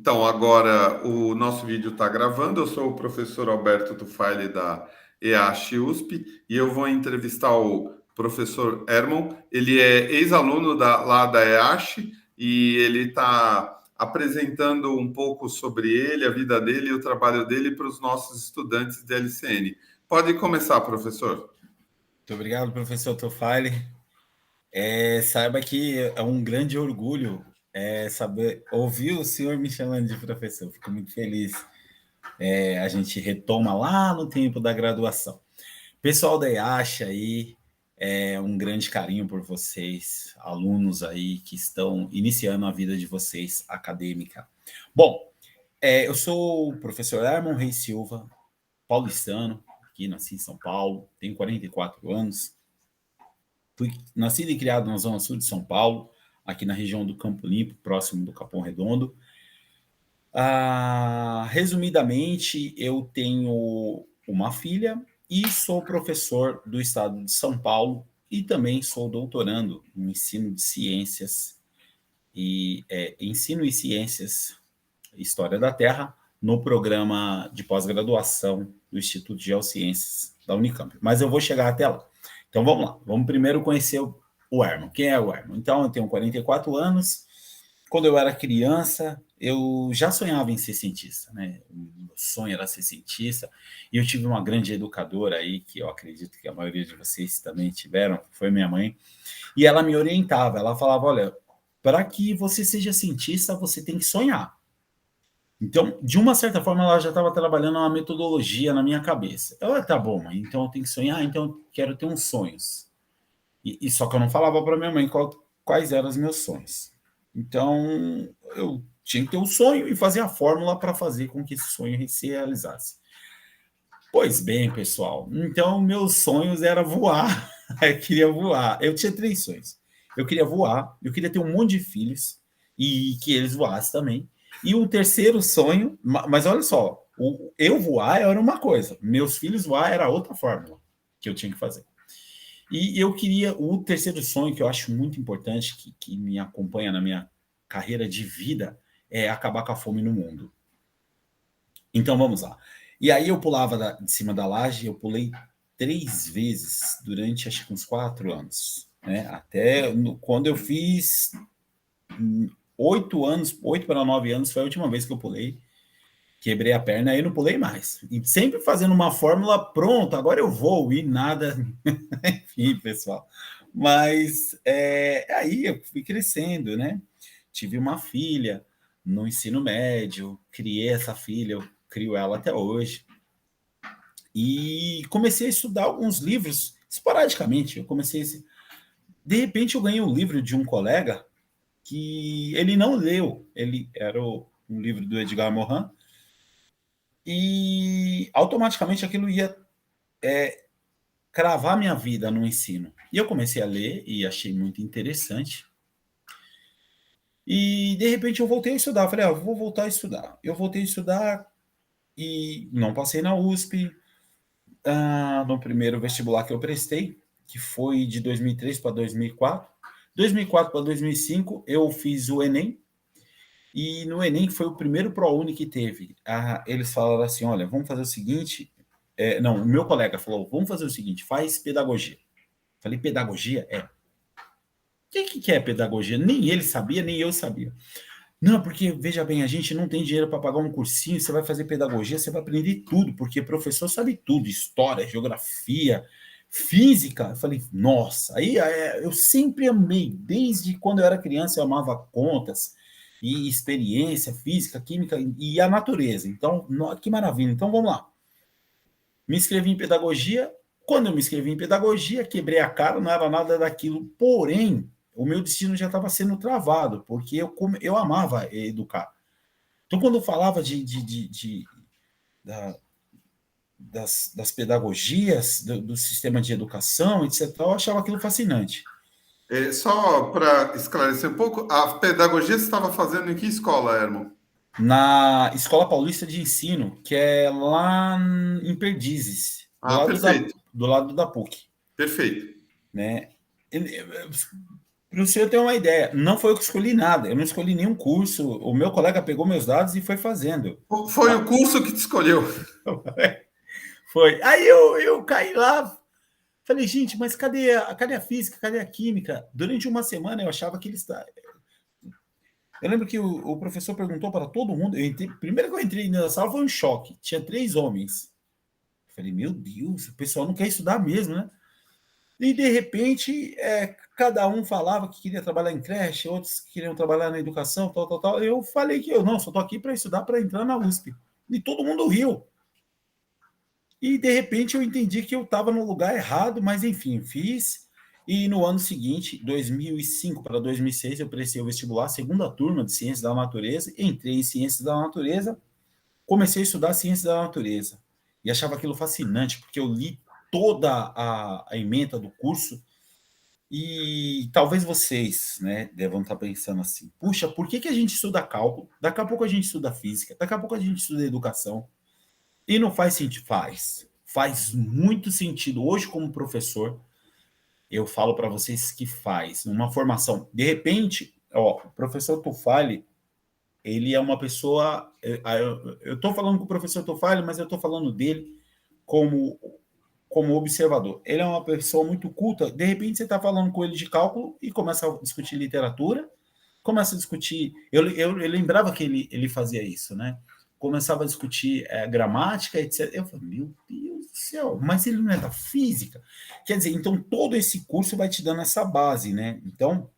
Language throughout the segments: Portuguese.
Então, agora o nosso vídeo está gravando. Eu sou o professor Alberto Tufaili da EASH USP e eu vou entrevistar o professor Herman. Ele é ex-aluno lá da EASH e ele está apresentando um pouco sobre ele, a vida dele e o trabalho dele para os nossos estudantes de LCN. Pode começar, professor. Muito obrigado, professor Tofali. Saiba que é um grande orgulho saber ouvir o senhor me chamando de professor. Fico muito feliz. A gente retoma lá no tempo da graduação. Pessoal da IACHA aí, um grande carinho por vocês, alunos aí que estão iniciando a vida de vocês acadêmica. Bom, eu sou o professor Herman Reis Silva, paulistano, aqui nasci em São Paulo, tenho 44 anos. Fui nascido e criado na zona sul de São Paulo, aqui na região do Campo Limpo, próximo do Capão Redondo. Resumidamente, eu tenho uma filha e sou professor do estado de São Paulo e também sou doutorando no ensino de ciências ensino e ciências História da Terra no programa de pós-graduação do Instituto de Geociências da Unicamp. Mas eu vou chegar até lá. Então vamos lá, vamos primeiro conhecer o Herman. Quem é o Herman? Então eu tenho 44 anos. Quando eu era criança, eu já sonhava em ser cientista, né? O meu sonho era ser cientista. E eu tive uma grande educadora aí, que eu acredito que a maioria de vocês também tiveram, foi minha mãe. E ela me orientava, ela falava, olha, para que você seja cientista, você tem que sonhar. Então, de uma certa forma, ela já estava trabalhando uma metodologia na minha cabeça. Tá bom, mãe, então eu tenho que sonhar, então eu quero ter uns sonhos. E só que eu não falava para minha mãe quais eram os meus sonhos. Então, eu tinha que ter um sonho e fazer a fórmula para fazer com que esse sonho se realizasse. Pois bem, pessoal, então meus sonhos era voar. Eu queria voar. Eu tinha 3 sonhos. Eu queria voar, eu queria ter um monte de filhos e que eles voassem também. E o terceiro sonho, mas olha só, eu voar era uma coisa, meus filhos voar era outra fórmula que eu tinha que fazer. E eu queria, o terceiro sonho que eu acho muito importante, que me acompanha na minha carreira de vida, é acabar com a fome no mundo. Então vamos lá. E aí eu pulava de cima da laje, eu pulei 3 vezes durante acho que uns 4 anos. Né? Quando eu fiz 8 anos, 8 para 9 anos, foi a última vez que eu pulei. Quebrei a perna, aí não pulei mais. E sempre fazendo uma fórmula, pronto, agora eu vou, e nada. Enfim, pessoal. Mas aí eu fui crescendo, né? Tive uma filha no ensino médio, criei essa filha, eu crio ela até hoje. E comecei a estudar alguns livros, esporadicamente. De repente eu ganhei um livro de um colega que ele não leu. Ele era um livro do Edgar Morin, e automaticamente aquilo ia cravar minha vida no ensino. E eu comecei a ler e achei muito interessante. E de repente eu voltei a estudar. Falei, vou voltar a estudar. Eu voltei a estudar e não passei na USP. No primeiro vestibular que eu prestei, que foi de 2003 para 2004. 2004 para 2005 eu fiz o Enem. E no Enem, que foi o primeiro ProUni que teve, eles falaram assim, olha, vamos fazer o seguinte... o meu colega falou, vamos fazer o seguinte, faz pedagogia. Falei, pedagogia? O que é pedagogia? Nem ele sabia, nem eu sabia. Não, porque, veja bem, a gente não tem dinheiro para pagar um cursinho, você vai fazer pedagogia, você vai aprender tudo, porque professor sabe tudo, história, geografia, física. Eu falei, nossa, aí eu sempre amei, desde quando eu era criança eu amava contas, e experiência, física, química e a natureza. Então, que maravilha. Então, vamos lá. Me inscrevi em pedagogia. Quando eu me inscrevi em pedagogia, quebrei a cara, não era nada daquilo. Porém, o meu destino já estava sendo travado, porque eu amava educar. Então, quando eu falava das pedagogias, do sistema de educação, etc., eu achava aquilo fascinante. Só para esclarecer um pouco, a pedagogia você estava fazendo em que escola, Herman? Na Escola Paulista de Ensino, que é lá em Perdizes, Ah, perfeito, do lado da PUC. perfeito. Né? Para o senhor ter uma ideia, não foi eu que escolhi nada, eu não escolhi nenhum curso, o meu colega pegou meus dados e foi fazendo. Foi o curso que te escolheu. Foi. Aí eu caí lá, falei, gente, mas cadê a física, cadê a química? Durante uma semana eu achava que eles... Eu lembro que o professor perguntou para todo mundo, primeiro que eu entrei na sala foi um choque, tinha 3 homens. Eu falei, meu Deus, o pessoal não quer estudar mesmo, né? E, de repente, cada um falava que queria trabalhar em creche, outros queriam trabalhar na educação, tal, tal, tal. Eu falei que eu não, só estou aqui para estudar, para entrar na USP. E todo mundo riu. E, de repente, eu entendi que eu estava no lugar errado, mas, enfim, fiz. E no ano seguinte, 2005 para 2006, eu prestei o vestibular, segunda turma de Ciências da Natureza, entrei em Ciências da Natureza, comecei a estudar Ciências da Natureza. E achava aquilo fascinante, porque eu li toda a ementa do curso. E talvez vocês, né, devam estar pensando assim, puxa, por que a gente estuda cálculo? Daqui a pouco a gente estuda física, daqui a pouco a gente estuda educação. E não faz sentido? Faz muito sentido. Hoje, como professor, eu falo para vocês que faz. Uma formação, de repente, ó, o professor Tufali, ele é uma pessoa... Eu estou falando com o professor Tufali, mas eu estou falando dele como observador. Ele é uma pessoa muito culta. De repente, você está falando com ele de cálculo e começa a discutir literatura, começa a discutir... Eu lembrava que ele fazia isso, né? Começava a discutir gramática, etc. Eu falei, meu Deus do céu, mas ele não é da física? Quer dizer, então todo esse curso vai te dando essa base, né? Então,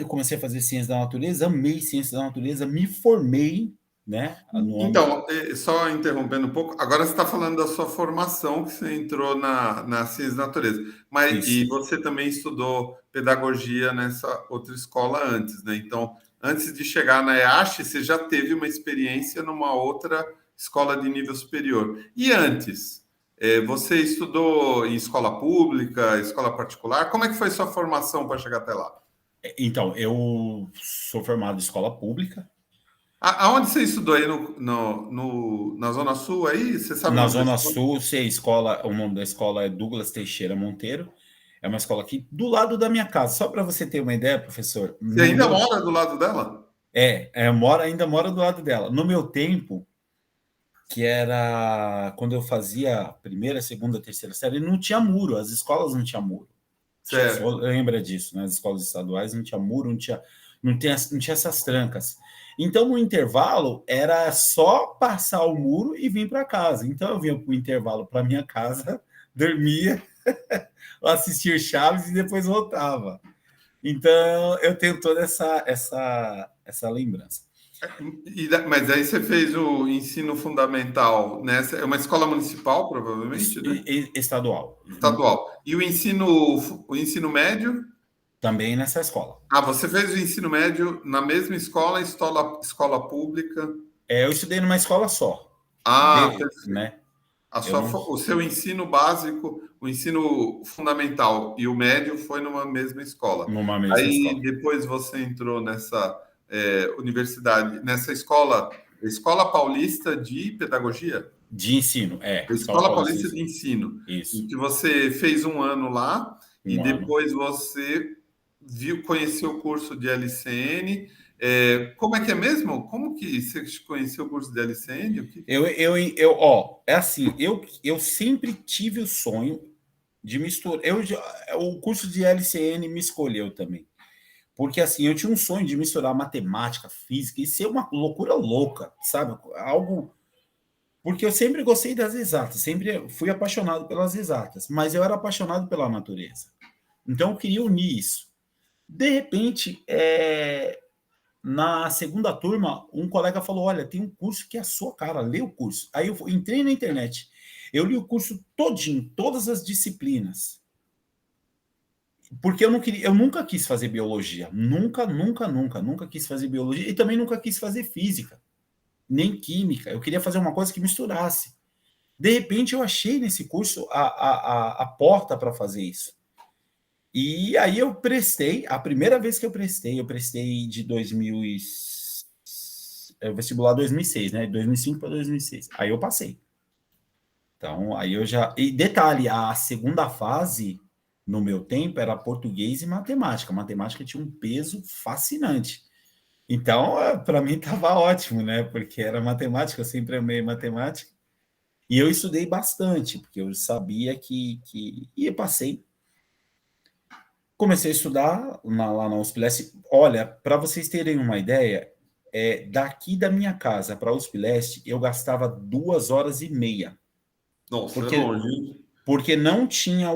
eu comecei a fazer ciência da natureza, amei ciência da natureza, me formei, né? No âmbito... Então, só interrompendo um pouco, agora você está falando da sua formação, que você entrou na ciência da natureza, mas Isso. e você também estudou pedagogia nessa outra escola antes, né? Então, antes de chegar na EASH, você já teve uma experiência numa outra escola de nível superior. E antes, você estudou em escola pública, escola particular? Como é que foi sua formação para chegar até lá? Então, eu sou formado em escola pública. Aonde você estudou aí na Zona Sul aí? Você sabe o Na nome da Zona escola? Sul, o nome da escola é Douglas Teixeira Monteiro. É uma escola aqui do lado da minha casa. Só para você ter uma ideia, professor, Você no ainda meu mora do lado dela? ainda mora do lado dela. No meu tempo, que era quando eu fazia primeira, segunda, terceira série, não tinha muro, as escolas não tinham muro. Você Certo. lembra disso, né? As escolas estaduais não tinha muro, não tinha essas trancas. Então, no intervalo, era só passar o muro e vir para casa. Então, eu vinha para o intervalo para minha casa, dormia, assistia Chaves e depois voltava. Então, eu tenho toda essa lembrança. Mas aí você fez o ensino fundamental, né? É uma escola municipal, provavelmente, né? Estadual. Estadual. E o ensino médio? Também nessa escola. Ah, você fez o ensino médio na mesma escola, escola pública? Eu estudei numa escola só. Ah, perfeito. Né? Eu não... O seu ensino básico, o ensino fundamental e o médio foi numa mesma escola. Numa mesma Aí escola. depois você entrou nessa universidade, nessa Escola Paulista de Pedagogia? De ensino, Escola Escola Paulista de Paulista de Ensino. Ensino, em Isso. que você fez um ano lá e Um ano. depois você conheceu o curso de LCN. Como é que é mesmo? Como que você conheceu o curso de LCN? O que... É assim, eu sempre tive o sonho de misturar. O curso de LCN me escolheu também. Porque assim, eu tinha um sonho de misturar matemática, física e ser uma loucura louca, sabe? Algo. Porque eu sempre gostei das exatas, sempre fui apaixonado pelas exatas, mas eu era apaixonado pela natureza. Então eu queria unir isso. De repente, na segunda turma, um colega falou: Olha, tem um curso que é a sua cara, lê o curso. Aí eu entrei na internet, eu li o curso todinho, todas as disciplinas. Porque eu nunca quis fazer biologia. Nunca quis fazer biologia. E também nunca quis fazer física, nem química. Eu queria fazer uma coisa que misturasse. De repente, eu achei nesse curso a porta para fazer isso. E aí eu prestei, a primeira vez que eu prestei de 2000 vestibular 2006, né? De 2005 para 2006. Aí eu passei. Então, aí eu já... E detalhe, a segunda fase no meu tempo era português e matemática. Matemática tinha um peso fascinante. Então, para mim estava ótimo, né? Porque era matemática, eu sempre amei matemática. E eu estudei bastante, porque eu sabia que e passei. Comecei a estudar lá na USP Leste. Olha, para vocês terem uma ideia, daqui da minha casa para a USP Leste, eu gastava 2 horas e meia. Nossa, é Porque, longe, hein? porque não tinha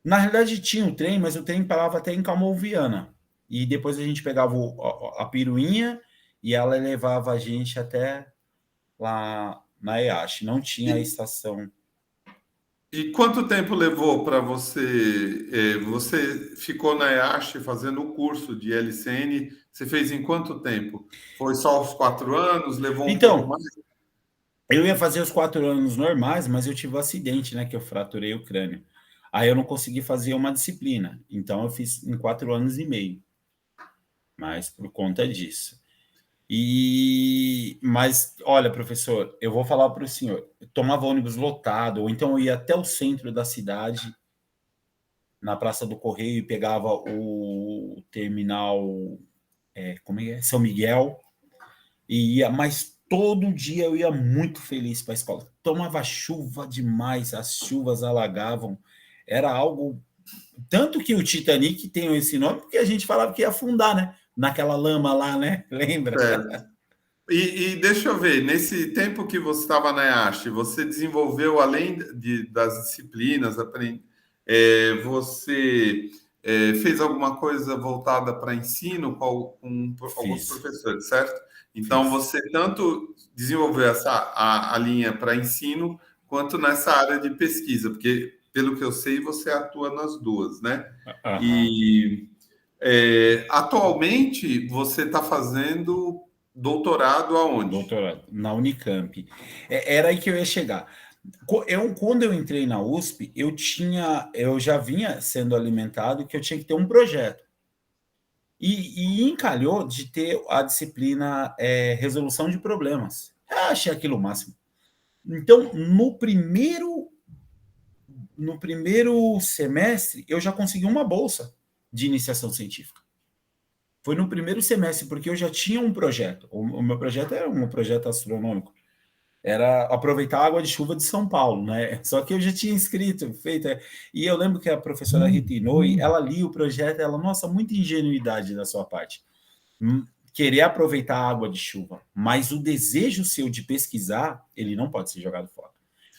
Na realidade, tinha o trem, mas o trem parava até em Calmon-Viana. E depois a gente pegava a piruinha e ela levava a gente até lá na EASH. Não tinha a E, estação. e quanto tempo levou para você? Você ficou na EASH fazendo o curso de LCN? Você fez em quanto tempo? Foi só os 4 anos? Levou um pouco Então, mais? eu ia fazer os 4 anos normais, mas eu tive um acidente, né? Que eu fraturei o crânio. Aí eu não consegui fazer uma disciplina. Então eu fiz em 4 anos e meio. Mas por conta disso. Mas, olha, professor, eu vou falar para o senhor, eu tomava ônibus lotado, ou então eu ia até o centro da cidade, na Praça do Correio, e pegava o terminal, como é? São Miguel, e ia, mas todo dia eu ia muito feliz para a escola. Tomava chuva demais, as chuvas alagavam, era algo. Tanto que o Titanic tem esse nome, porque a gente falava que ia afundar, né? Naquela lama lá, né? Lembra? Certo. E deixa eu ver, nesse tempo que você estava na EASH, você desenvolveu, além das disciplinas, você fez alguma coisa voltada para ensino com alguns Fiz, professores, certo? Então, fiz. você tanto desenvolveu a linha para ensino, quanto nessa área de pesquisa, porque, pelo que eu sei, você atua nas duas, né? Aham. E atualmente você está fazendo doutorado aonde? Doutorado, na Unicamp. Era aí que eu ia chegar. Quando eu entrei na USP, eu já vinha sendo alimentado que eu tinha que ter um projeto. E encalhou de ter a disciplina resolução de problemas. Eu achei aquilo o máximo. Então, no primeiro semestre, eu já consegui uma bolsa de iniciação científica. Foi no primeiro semestre, porque eu já tinha um projeto. O meu projeto era um projeto astronômico. Era aproveitar a água de chuva de São Paulo, né? Só que eu já tinha escrito, feito. E eu lembro que a professora Rita Inouye, ela lia o projeto, ela, nossa, muita ingenuidade da sua parte. Querer aproveitar a água de chuva, mas o desejo seu de pesquisar, ele não pode ser jogado fora.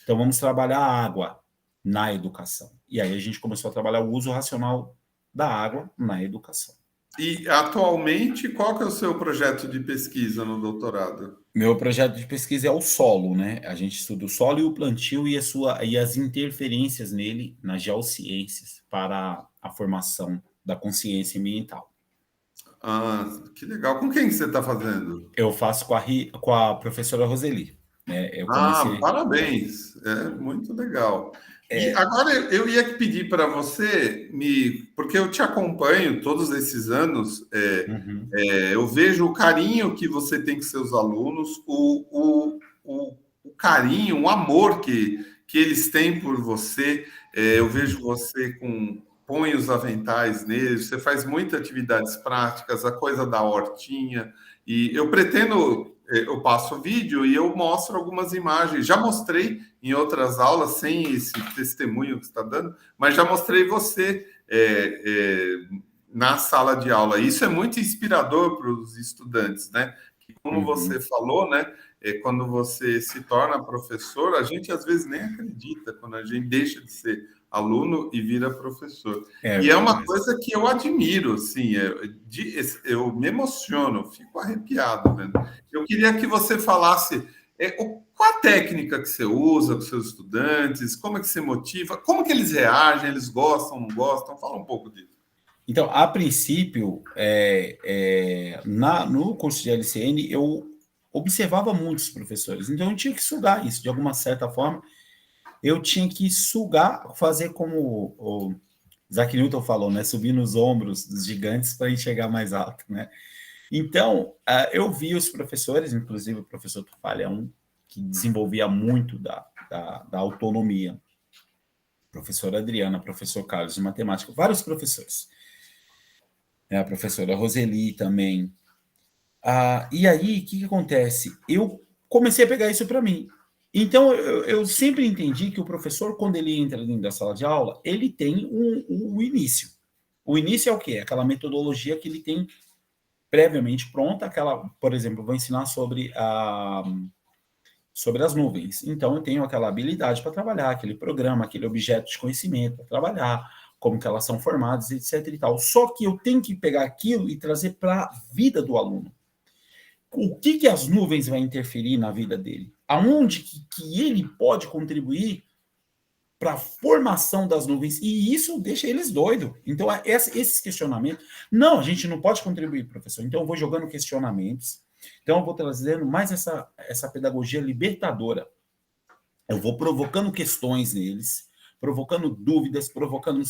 Então vamos trabalhar a água na educação. E aí a gente começou a trabalhar o uso racional da água na educação. E atualmente, qual que é o seu projeto de pesquisa no doutorado? Meu projeto de pesquisa é o solo, né? A gente estuda o solo e o plantio e as interferências nele nas geociências para a formação da consciência ambiental. Ah, que legal. Com quem que você está fazendo? Eu faço com a professora Roseli, né? Eu Ah, comecei. parabéns. É muito legal. E agora eu ia pedir para você porque eu te acompanho todos esses anos, Uhum, eu vejo o carinho que você tem com seus alunos, o carinho, o amor que eles têm por você. Eu vejo você põe os aventais neles, você faz muitas atividades práticas, a coisa da hortinha, e eu pretendo, eu passo o vídeo e eu mostro algumas imagens. Já mostrei em outras aulas, sem esse testemunho que você está dando, mas já mostrei você na sala de aula. Isso é muito inspirador para os estudantes, né? Que, como você uhum. falou, né? Quando você se torna professor, a gente às vezes nem acredita quando a gente deixa de ser aluno e vira professor. É E é uma mesmo. coisa que eu admiro, assim, eu me emociono, fico arrepiado vendo. Eu queria que você falasse qual a técnica que você usa com seus estudantes, como é que você motiva, como que eles reagem, eles gostam, não gostam? Fala um pouco disso. Então, a princípio, no curso de LCN, eu observava muitos professores, então eu tinha que sugar isso, de alguma certa forma, eu tinha que sugar, fazer como o Isaac Newton falou, né? Subir nos ombros dos gigantes para enxergar mais alto, né? Então, eu vi os professores, inclusive o professor Tufalha é um que desenvolvia muito da autonomia. Professora Adriana, professor Carlos de matemática, vários professores. A professora Roseli também. E aí, o que acontece? Eu comecei a pegar isso para mim. Então, eu sempre entendi que o professor, quando ele entra dentro da sala de aula, ele tem um início. O início é o quê? Aquela metodologia que ele tem previamente pronta, por exemplo, eu vou ensinar sobre as nuvens. Então, eu tenho aquela habilidade para trabalhar, aquele programa, aquele objeto de conhecimento para trabalhar, como que elas são formadas, etc. e tal. Só que eu tenho que pegar aquilo e trazer para a vida do aluno. O que as nuvens vão interferir na vida dele? Aonde que ele pode contribuir para a formação das nuvens? E isso deixa eles doidos. Então, esses questionamentos... Não, a gente não pode contribuir, professor. Então, eu vou jogando questionamentos. Então, eu vou trazendo mais essa pedagogia libertadora. Eu vou provocando questões neles, provocando dúvidas, provocando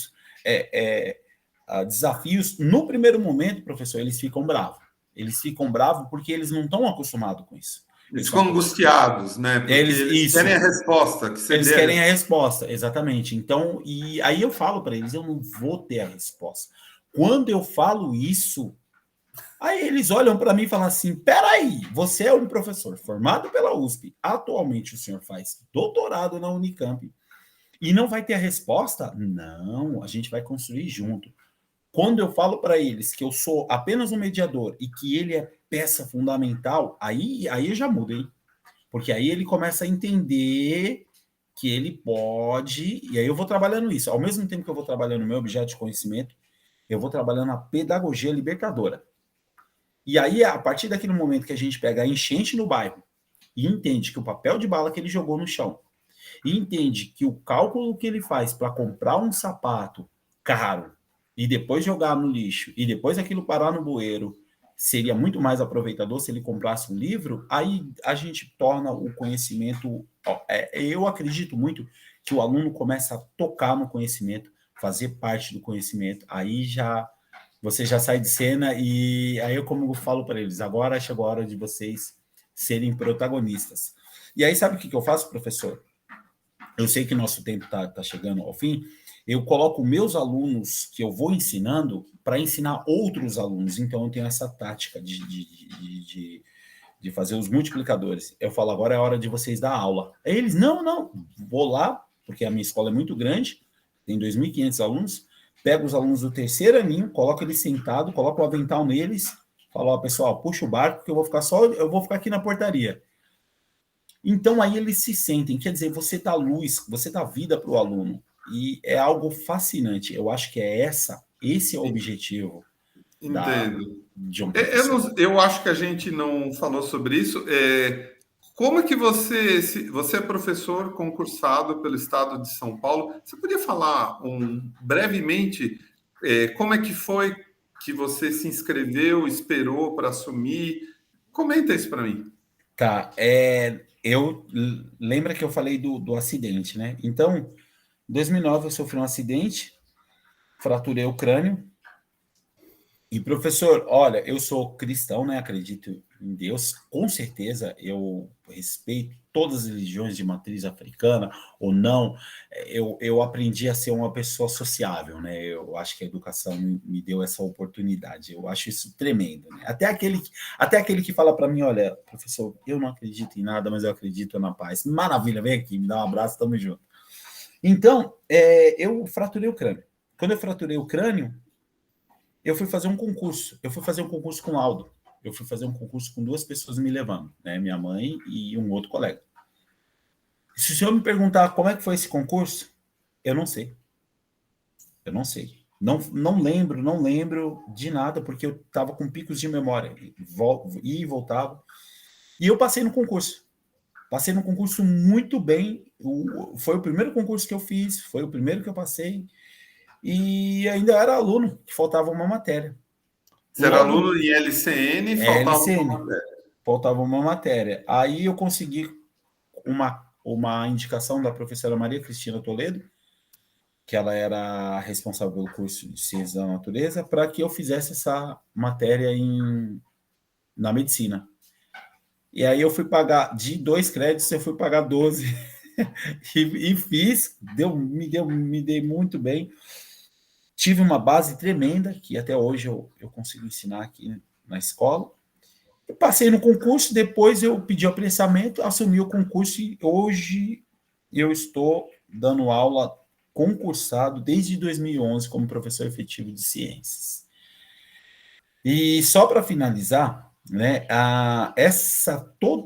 desafios. No primeiro momento, professor, eles ficam bravos. Eles ficam bravos porque eles não estão acostumados com isso. Eles ficam angustiados, né? Porque eles querem a resposta. Eles querem a resposta, exatamente. Então, e aí eu falo para eles, eu não vou ter a resposta. Quando eu falo isso, aí eles olham para mim e falam assim, peraí, você é um professor formado pela USP, atualmente o senhor faz doutorado na Unicamp, e não vai ter a resposta? Não, a gente vai construir junto. Quando eu falo para eles que eu sou apenas um mediador e que ele é peça fundamental, aí eu já mudo, hein? Porque aí ele começa a entender que ele pode, e aí eu vou trabalhando isso. Ao mesmo tempo que eu vou trabalhando o meu objeto de conhecimento, eu vou trabalhando a pedagogia libertadora. E aí, a partir daquele momento que a gente pega a enchente no bairro e entende que o papel de bala que ele jogou no chão, e entende que o cálculo que ele faz para comprar um sapato caro e depois jogar no lixo, e depois aquilo parar no bueiro, seria muito mais aproveitador se ele comprasse um livro, aí a gente torna o conhecimento... eu acredito muito que o aluno começa a tocar no conhecimento, fazer parte do conhecimento, aí você já sai de cena, e aí como eu falo para eles, agora chegou a hora de vocês serem protagonistas. E aí sabe o que eu faço, professor? Eu sei que nosso tempo está chegando ao fim, eu coloco meus alunos que eu vou ensinando para ensinar outros alunos. Então, eu tenho essa tática de fazer os multiplicadores. Eu falo, agora é a hora de vocês dar aula. Aí eles, não, vou lá, porque a minha escola é muito grande, tem 2.500 alunos, pego os alunos do terceiro aninho, coloco eles sentados, coloco o avental neles, falo, pessoal, puxa o barco, que eu vou ficar aqui na portaria. Então, aí eles se sentem, quer dizer, você dá luz, você dá vida para o aluno. E é algo fascinante. Eu acho que esse é o objetivo de um professor. Eu acho que a gente não falou sobre isso. Como é que você é professor concursado pelo Estado de São Paulo? Você podia falar brevemente como é que foi que você se inscreveu, esperou para assumir? Comenta isso para mim. Tá, lembra que eu falei do acidente, né? Então, em 2009 eu sofri um acidente, fraturei o crânio. E, professor, olha, eu sou cristão, né? Acredito em Deus. Com certeza, eu respeito todas as religiões de matriz africana ou não. Eu aprendi a ser uma pessoa sociável, né? Eu acho que a educação me deu essa oportunidade. Eu acho isso tremendo, né? Até aquele que fala para mim, olha, professor, eu não acredito em nada, mas eu acredito na paz. Maravilha, vem aqui, me dá um abraço, tamo junto. Então, eu fraturei o crânio. Quando eu fraturei o crânio, eu fui fazer um concurso. Eu fui fazer um concurso com o Aldo. Eu fui fazer um concurso com 2 pessoas me levando, né? Minha mãe e um outro colega. Se o senhor me perguntar como é que foi esse concurso, eu não sei. Eu não sei. Não lembro de nada, porque eu estava com picos de memória. Ia e voltava. E eu passei no concurso. Passei no concurso muito bem. Foi o primeiro concurso que eu fiz, foi o primeiro que eu passei. E ainda era aluno, que faltava uma matéria. Você era aluno em LCN e faltava uma matéria. Aí eu consegui uma indicação da professora Maria Cristina Toledo, que ela era responsável pelo curso de Ciências da Natureza, para que eu fizesse essa matéria na medicina. E aí eu fui pagar, de 2 créditos, eu fui pagar 12. e fiz, me dei muito bem. Tive uma base tremenda, que até hoje eu consigo ensinar aqui na escola. Eu passei no concurso, depois eu pedi o apressamento, assumi o concurso e hoje eu estou dando aula concursado desde 2011 como professor efetivo de ciências. E só para finalizar, né,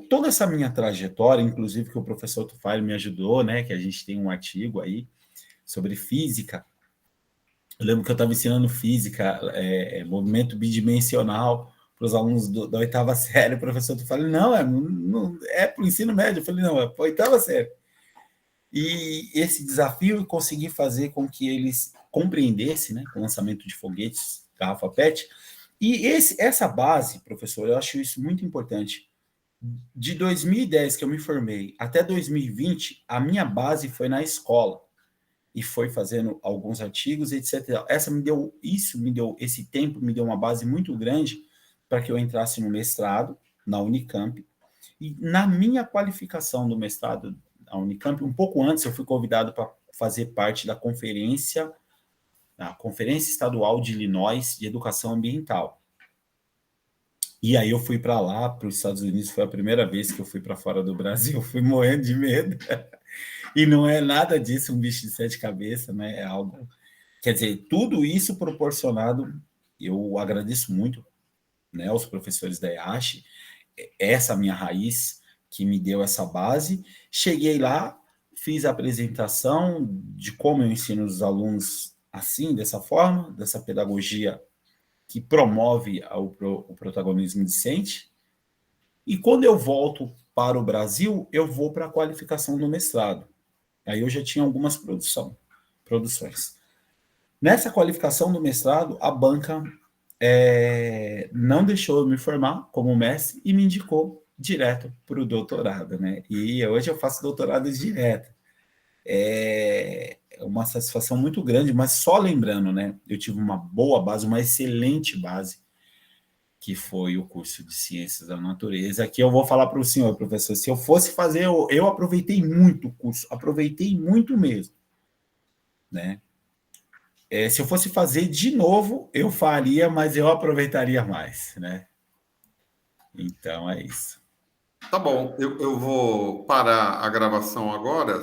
toda essa minha trajetória, inclusive que o professor Tufari me ajudou, né, que a gente tem um artigo aí sobre física. Eu lembro que eu estava ensinando física, movimento bidimensional para os alunos da oitava série. O professor Tufari, não, é para o ensino médio. Eu falei, não, é para a oitava série. E esse desafio eu consegui fazer com que eles compreendessem, né, o lançamento de foguetes, garrafa PET. E essa base, professor, eu acho isso muito importante. De 2010 que eu me formei até 2020, a minha base foi na escola e foi fazendo alguns artigos, etc. Esse tempo me deu uma base muito grande para que eu entrasse no mestrado na Unicamp. E na minha qualificação do mestrado na Unicamp, um pouco antes, eu fui convidado para fazer parte da Conferência Estadual de Illinois de Educação Ambiental. E aí eu fui para lá, para os Estados Unidos, foi a primeira vez que eu fui para fora do Brasil, fui morrendo de medo. E não é nada disso um bicho de sete cabeças, né? É algo. Quer dizer, tudo isso proporcionado, eu agradeço muito, né, aos professores da EASH, essa minha raiz que me deu essa base. Cheguei lá, fiz a apresentação de como eu ensino os alunos assim, dessa forma, dessa pedagogia que promove o protagonismo discente. E quando eu volto para o Brasil, eu vou para a qualificação do mestrado. Aí eu já tinha algumas produções. Nessa qualificação do mestrado, a banca não deixou eu me formar como mestre e me indicou direto para o doutorado, né? E hoje eu faço doutorado direto. É uma satisfação muito grande, mas só lembrando, né? Eu tive uma boa base, uma excelente base, que foi o curso de Ciências da Natureza, que eu vou falar para o senhor, professor, se eu fosse fazer, eu aproveitei muito o curso, aproveitei muito mesmo, né? Se eu fosse fazer de novo, eu faria, mas eu aproveitaria mais, né? Então, é isso. Tá bom, eu vou parar a gravação agora.